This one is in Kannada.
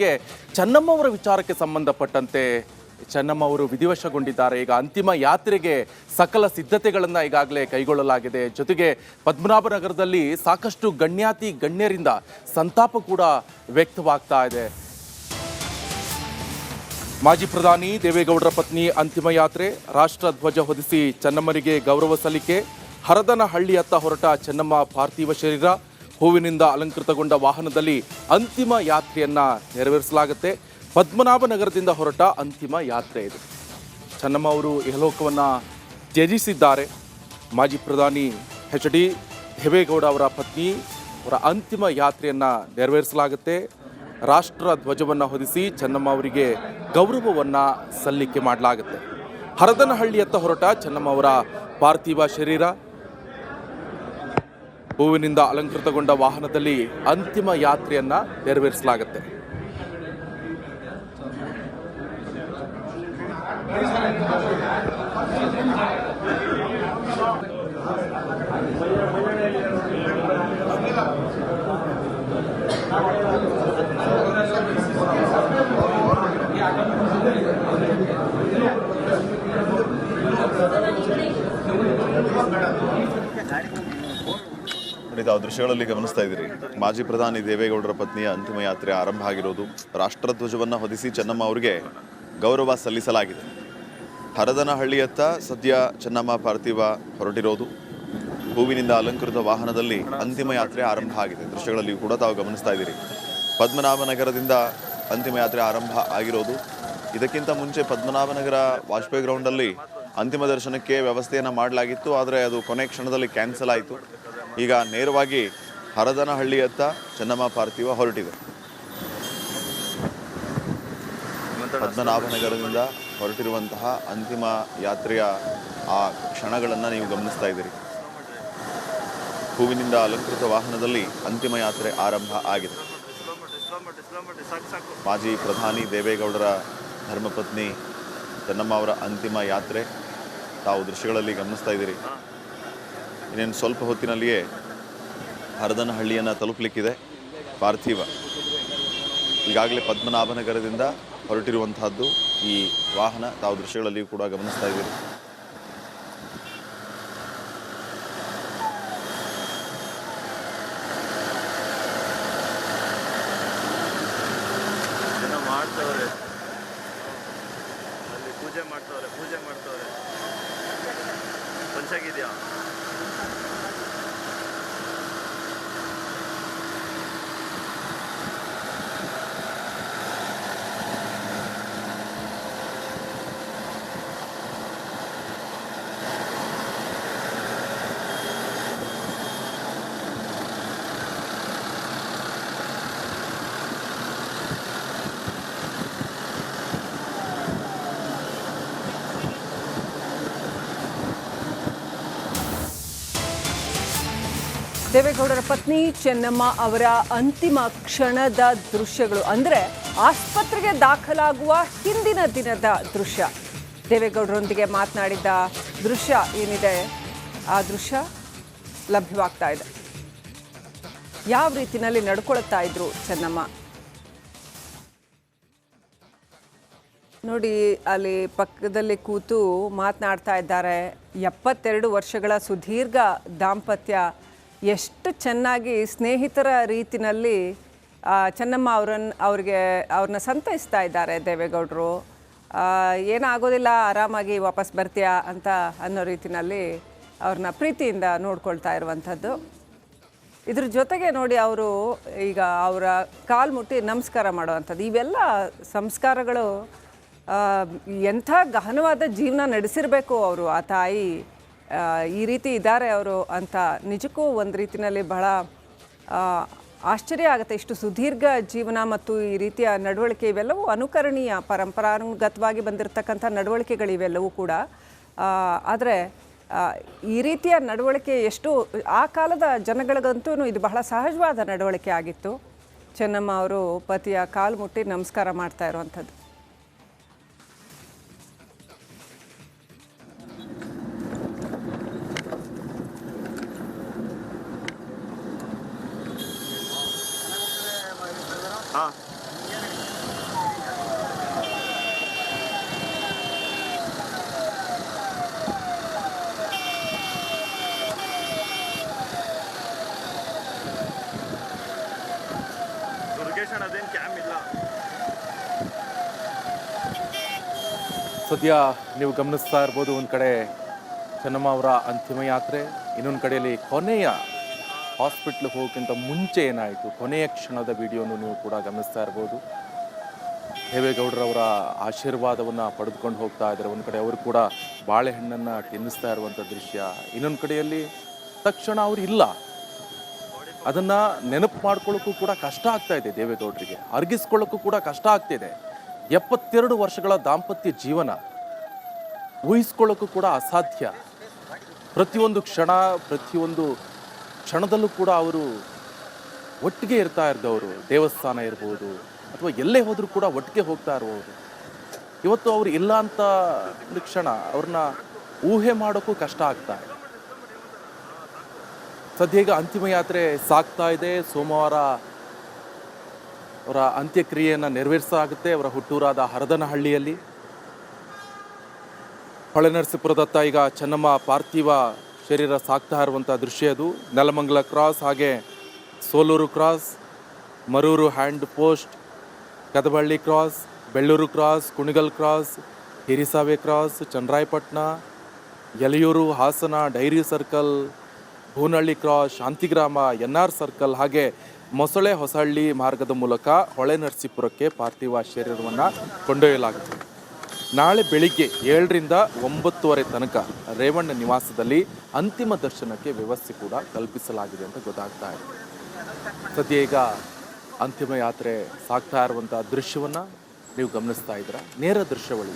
ಗೆ ಚೆನ್ನಮ್ಮ ಅವರ ವಿಚಾರಕ್ಕೆ ಸಂಬಂಧಪಟ್ಟಂತೆ ಚೆನ್ನಮ್ಮ ಅವರು ವಿಧಿವಶಗೊಂಡಿದ್ದಾರೆ. ಈಗ ಅಂತಿಮ ಯಾತ್ರೆಗೆ ಸಕಲ ಸಿದ್ಧತೆಗಳನ್ನು ಈಗಾಗಲೇ ಕೈಗೊಳ್ಳಲಾಗಿದೆ. ಜೊತೆಗೆ ಪದ್ಮನಾಭನಗರದಲ್ಲಿ ಸಾಕಷ್ಟು ಗಣ್ಯರಿಂದ ಸಂತಾಪ ಕೂಡ ವ್ಯಕ್ತವಾಗ್ತಾ ಇದೆ. ಮಾಜಿ ಪ್ರಧಾನಿ ದೇವೇಗೌಡರ ಪತ್ನಿ ಅಂತಿಮ ಯಾತ್ರೆ, ರಾಷ್ಟ್ರ ಧ್ವಜ ಹೊದಿಸಿ ಚೆನ್ನಮ್ಮರಿಗೆ ಗೌರವ ಸಲ್ಲಿಕೆ, ಹರದನಹಳ್ಳಿಯತ್ತ ಹೊರಟ ಚೆನ್ನಮ್ಮ ಪಾರ್ಥಿವ ಶರೀರ, ಹೂವಿನಿಂದ ಅಲಂಕೃತಗೊಂಡ ವಾಹನದಲ್ಲಿ ಅಂತಿಮ ಯಾತ್ರೆಯನ್ನ ನೆರವೇರಿಸಲಾಗುತ್ತೆ. ಪದ್ಮನಾಭನಗರದಿಂದ ಹೊರಟ ಅಂತಿಮ ಯಾತ್ರೆ ಇದು. ಚೆನ್ನಮ್ಮ ಅವರು ಇಹಲೋಕವನ್ನ ತ್ಯಜಿಸಿದ್ದಾರೆ. ಮಾಜಿ ಪ್ರಧಾನಿ ಎಚ್.ಡಿ. ದೇವೇಗೌಡ ಅವರ ಪತ್ನಿ ಅವರ ಅಂತಿಮ ಯಾತ್ರೆಯನ್ನ ನೆರವೇರಿಸಲಾಗುತ್ತೆ. ರಾಷ್ಟ್ರ ಧ್ವಜವನ್ನು ಹೊದಿಸಿ ಚೆನ್ನಮ್ಮ ಅವರಿಗೆ ಗೌರವವನ್ನ ಸಲ್ಲಿಕೆ ಮಾಡಲಾಗುತ್ತೆ. ಹರದನಹಳ್ಳಿಯತ್ತ ಹೊರಟ ಚೆನ್ನಮ್ಮ ಅವರ ಪಾರ್ಥಿವ ಶರೀರ, ಹೂವಿನಿಂದ ಅಲಂಕೃತಗೊಂಡ ವಾಹನದಲ್ಲಿ ಅಂತಿಮ ಯಾತ್ರೆಯನ್ನ ನೆರವೇರಿಸಲಾಗುತ್ತೆ. ತಾವು ದೃಶ್ಯಗಳಲ್ಲಿ ಗಮನಿಸ್ತಾ ಇದ್ದೀರಿ. ಮಾಜಿ ಪ್ರಧಾನಿ ದೇವೇಗೌಡರ ಪತ್ನಿಯ ಅಂತಿಮ ಯಾತ್ರೆ ಆರಂಭ ಆಗಿರೋದು. ರಾಷ್ಟ್ರಧ್ವಜವನ್ನು ಹೊದಿಸಿ ಚೆನ್ನಮ್ಮ ಅವರಿಗೆ ಗೌರವ ಸಲ್ಲಿಸಲಾಗಿದೆ. ಹರದನಹಳ್ಳಿಯತ್ತ ಸದ್ಯ ಚೆನ್ನಮ್ಮ ಪಾರ್ಥಿವ ಹೊರಟಿರೋದು. ಹೂವಿನಿಂದ ಅಲಂಕೃತ ವಾಹನದಲ್ಲಿ ಅಂತಿಮ ಯಾತ್ರೆ ಆರಂಭ ಆಗಿದೆ. ದೃಶ್ಯಗಳಲ್ಲಿ ಕೂಡ ತಾವು ಗಮನಿಸ್ತಾ ಇದ್ದೀರಿ. ಪದ್ಮನಾಭನಗರದಿಂದ ಅಂತಿಮ ಯಾತ್ರೆ ಆರಂಭ ಆಗಿರೋದು. ಇದಕ್ಕಿಂತ ಮುಂಚೆ ಪದ್ಮನಾಭನಗರ ವಾಜಪೇಯಿ ಗ್ರೌಂಡಲ್ಲಿ ಅಂತಿಮ ದರ್ಶನಕ್ಕೆ ವ್ಯವಸ್ಥೆಯನ್ನು ಮಾಡಲಾಗಿತ್ತು. ಆದರೆ ಅದು ಕೊನೆ ಕ್ಷಣದಲ್ಲಿ ಕ್ಯಾನ್ಸಲ್ ಆಯಿತು. ಈಗ ನೇರವಾಗಿ ಹರದನಹಳ್ಳಿಯತ್ತ ಚೆನ್ನಮ್ಮ ಪಾರ್ಥಿವ ಹೊರಟಿದೆ. ಪದ್ಮನಾಭನಗರದಿಂದ ಹೊರಟಿರುವಂತಹ ಅಂತಿಮ ಯಾತ್ರೆಯ ಆ ಕ್ಷಣಗಳನ್ನು ನೀವು ಗಮನಿಸ್ತಾ ಇದ್ದೀರಿ. ಹೂವಿನಿಂದ ಅಲಂಕೃತ ವಾಹನದಲ್ಲಿ ಅಂತಿಮ ಯಾತ್ರೆ ಆರಂಭ ಆಗಿದೆ. ಮಾಜಿ ಪ್ರಧಾನಿ ದೇವೇಗೌಡರ ಧರ್ಮಪತ್ನಿ ಚೆನ್ನಮ್ಮ ಅವರ ಅಂತಿಮ ಯಾತ್ರೆ ತಾವು ದೃಶ್ಯಗಳಲ್ಲಿ ಗಮನಿಸ್ತಾ ಇದ್ದೀರಿ. ಇನ್ನೇನು ಸ್ವಲ್ಪ ಹೊತ್ತಿನಲ್ಲಿಯೇ ಹರದನಹಳ್ಳಿಯನ್ನು ತಲುಪಲಿಕ್ಕಿದೆ ಪಾರ್ಥಿವ. ಈಗಾಗಲೇ ಪದ್ಮನಾಭನಗರದಿಂದ ಹೊರಟಿರುವಂತಹದ್ದು ಈ ವಾಹನ. ತಾವು ದೃಶ್ಯಗಳಲ್ಲಿ ಕೂಡ ಗಮನಿಸ್ತಾ ಇದ್ದೀರಿ. ಪೂಜೆ ಮಾಡ್ತವ್ರೆ ಪಂಚಾಗಿದೆಯಾ? ದೇವೇಗೌಡರ ಪತ್ನಿ ಚೆನ್ನಮ್ಮ ಅವರ ಅಂತಿಮ ಕ್ಷಣದ ದೃಶ್ಯಗಳು, ಅಂದರೆ ಆಸ್ಪತ್ರೆಗೆ ದಾಖಲಾಗುವ ಹಿಂದಿನ ದಿನದ ದೃಶ್ಯ. ದೇವೇಗೌಡರೊಂದಿಗೆ ಮಾತನಾಡಿದ್ದ ದೃಶ್ಯ ಏನಿದೆ ಆ ದೃಶ್ಯ ಲಭ್ಯವಾಗ್ತಾ ಇದೆ. ಯಾವ ರೀತಿಯಲ್ಲಿ ನಡ್ಕೊಳ್ತಾ ಇದ್ರು ಚೆನ್ನಮ್ಮ ನೋಡಿ, ಅಲ್ಲಿ ಪಕ್ಕದಲ್ಲಿ ಕೂತು ಮಾತನಾಡ್ತಾ ಇದ್ದಾರೆ. 72 ವರ್ಷಗಳ ಸುದೀರ್ಘ ದಾಂಪತ್ಯ ಎಷ್ಟು ಚೆನ್ನಾಗಿ ಸ್ನೇಹಿತರ ರೀತಿಯಲ್ಲಿ ಚೆನ್ನಮ್ಮ ಅವ್ರನ್ನ ಸಂತೈಸ್ತಾ ಇದ್ದಾರೆ ದೇವೇಗೌಡರು. ಏನಾಗೋದಿಲ್ಲ, ಆರಾಮಾಗಿ ವಾಪಸ್ ಬರ್ತೀಯಾ ಅಂತ ಅನ್ನೋ ರೀತಿಯಲ್ಲಿ ಅವ್ರನ್ನ ಪ್ರೀತಿಯಿಂದ ನೋಡ್ಕೊಳ್ತಾ ಇರುವಂಥದ್ದು. ಇದ್ರ ಜೊತೆಗೆ ನೋಡಿ, ಅವರು ಈಗ ಅವರ ಕಾಲು ಮುಟ್ಟಿ ನಮಸ್ಕಾರ ಮಾಡುವಂಥದ್ದು, ಇವೆಲ್ಲ ಸಂಸ್ಕಾರಗಳು ಎಂಥ ಗಹನವಾದ ಜೀವನ ನಡೆಸಿರಬೇಕು ಅವರು, ಆ ತಾಯಿ ಈ ರೀತಿ ಇದ್ದಾರೆ ಅವರು ಅಂತ ನಿಜಕ್ಕೂ ಒಂದು ರೀತಿಯಲ್ಲಿ ಬಹಳ ಆಶ್ಚರ್ಯ ಆಗುತ್ತೆ. ಇಷ್ಟು ಸುದೀರ್ಘ ಜೀವನ ಮತ್ತು ಈ ರೀತಿಯ ನಡವಳಿಕೆ ಇವೆಲ್ಲವೂ ಅನುಕರಣೀಯ, ಪರಂಪರಾಗತವಾಗಿ ಬಂದಿರತಕ್ಕಂಥ ನಡವಳಿಕೆಗಳಿವೆಲ್ಲವೂ ಕೂಡ. ಆದರೆ ಈ ರೀತಿಯ ನಡವಳಿಕೆ ಎಷ್ಟು ಆ ಕಾಲದ ಜನಗಳಿಗಂತೂ ಇದು ಬಹಳ ಸಹಜವಾದ ನಡವಳಿಕೆ ಆಗಿತ್ತು. ಚೆನ್ನಮ್ಮ ಅವರು ಪತಿಯ ಕಾಲು ಮುಟ್ಟಿ ನಮಸ್ಕಾರ ಮಾಡ್ತಾ ಇರುವಂಥದ್ದು. हाँ ಸದ್ಯ ನೀವು ಗಮನಿಸ್ತಾ ಇರ್ಬೋದು, ಒಂದು ಕಡೆ ಚೆನ್ನಮ್ಮ ಅವರ ಅಂತಿಮ ಯಾತ್ರೆ, ಇನ್ನೊಂದು ಕಡೆಯಲ್ಲಿ ಕೊನೆಯ ಹಾಸ್ಪಿಟ್ಲಿಗೆ ಹೋಗೋಕ್ಕಿಂತ ಮುಂಚೆ ಏನಾಯಿತು ಕೊನೆಯ ಕ್ಷಣದ ವಿಡಿಯೋನು ನೀವು ಕೂಡ ಗಮನಿಸ್ತಾ ಇರ್ಬೋದು. ದೇವೇಗೌಡರವರ ಆಶೀರ್ವಾದವನ್ನು ಪಡೆದುಕೊಂಡು ಹೋಗ್ತಾ ಇದ್ದಾರೆ. ಒಂದು ಕಡೆ ಅವರು ಕೂಡ ಬಾಳೆಹಣ್ಣನ್ನು ತಿನ್ನಿಸ್ತಾ ಇರುವಂಥ ದೃಶ್ಯ, ಇನ್ನೊಂದು ಕಡೆಯಲ್ಲಿ ತಕ್ಷಣ ಅವರು ಇಲ್ಲ, ಅದನ್ನು ನೆನಪು ಮಾಡ್ಕೊಳ್ಳೋಕ್ಕೂ ಕೂಡ ಕಷ್ಟ ಆಗ್ತಾ ಇದೆ ದೇವೇಗೌಡರಿಗೆ, ಅರ್ಗಿಸ್ಕೊಳ್ಳೋಕ್ಕೂ ಕೂಡ ಕಷ್ಟ ಆಗ್ತಿದೆ. 72 ವರ್ಷಗಳ ದಾಂಪತ್ಯ ಜೀವನ ಊಹಿಸ್ಕೊಳ್ಳೋಕ್ಕೂ ಕೂಡ ಅಸಾಧ್ಯ. ಪ್ರತಿಯೊಂದು ಕ್ಷಣದಲ್ಲೂ ಕೂಡ ಅವರು ಒಟ್ಟಿಗೆ ಇರ್ತಾ ಇದ್ದವರು. ದೇವಸ್ಥಾನ ಇರ್ಬೋದು ಅಥವಾ ಎಲ್ಲೇ ಹೋದರೂ ಕೂಡ ಒಟ್ಟಿಗೆ ಹೋಗ್ತಾ ಇರ್ಬೋದು. ಇವತ್ತು ಅವರು ಇಲ್ಲ ಅಂತ ಒಂದು ಕ್ಷಣ ಅವ್ರನ್ನ ಊಹೆ ಮಾಡೋಕ್ಕೂ ಕಷ್ಟ ಆಗ್ತಾ ಇದೆ. ಸದ್ಯ ಈಗ ಅಂತಿಮ ಯಾತ್ರೆ ಸಾಗ್ತಾ ಇದೆ. ಸೋಮವಾರ ಅವರ ಅಂತ್ಯಕ್ರಿಯೆಯನ್ನು ನೆರವೇರಿಸಲಾಗುತ್ತೆ ಅವರ ಹುಟ್ಟೂರಾದ ಹರದನಹಳ್ಳಿಯಲ್ಲಿ. ಹೊಳೆನರಸೀಪುರದತ್ತ ಈಗ ಚೆನ್ನಮ್ಮ ಪಾರ್ಥಿವ ಶರೀರ ಸಾಗ್ತಾ ಇರುವಂಥ ದೃಶ್ಯ ಅದು. ನೆಲಮಂಗಲ ಕ್ರಾಸ್, ಹಾಗೆ Soluru cross, Maruru hand post, Kadaballi cross, Belluru cross, Kunigal cross, Hirisave cross, Channarayapatna, Yaliyur, Hassan, dairy circle, Bhunahalli cross, Shantigrama, NR circle, ಹಾಗೆ ಮೊಸಳೆ ಹೊಸಹಳ್ಳಿ ಮಾರ್ಗದ ಮೂಲಕ ಹೊಳೆನರಸೀಪುರಕ್ಕೆ ಪಾರ್ಥಿವ ಶರೀರವನ್ನು ಕೊಂಡೊಯ್ಯಲಾಗುತ್ತೆ. ನಾಳೆ ಬೆಳಿಗ್ಗೆ 7ರಿಂದ 9:30 ತನಕ ರೇವಣ್ಣ ನಿವಾಸದಲ್ಲಿ ಅಂತಿಮ ದರ್ಶನಕ್ಕೆ ವ್ಯವಸ್ಥೆ ಕೂಡ ಕಲ್ಪಿಸಲಾಗಿದೆ ಅಂತ ಗೊತ್ತಾಗ್ತಾ ಇದೆ. ಸದ್ಯ ಈಗ ಅಂತಿಮ ಯಾತ್ರೆ ಸಾಗ್ತಾ ಇರುವಂಥ ದೃಶ್ಯವನ್ನು ನೀವು ಗಮನಿಸ್ತಾ ಇದ್ದೀರಾ. ನೇರ ದೃಶ್ಯಾವಳಿ.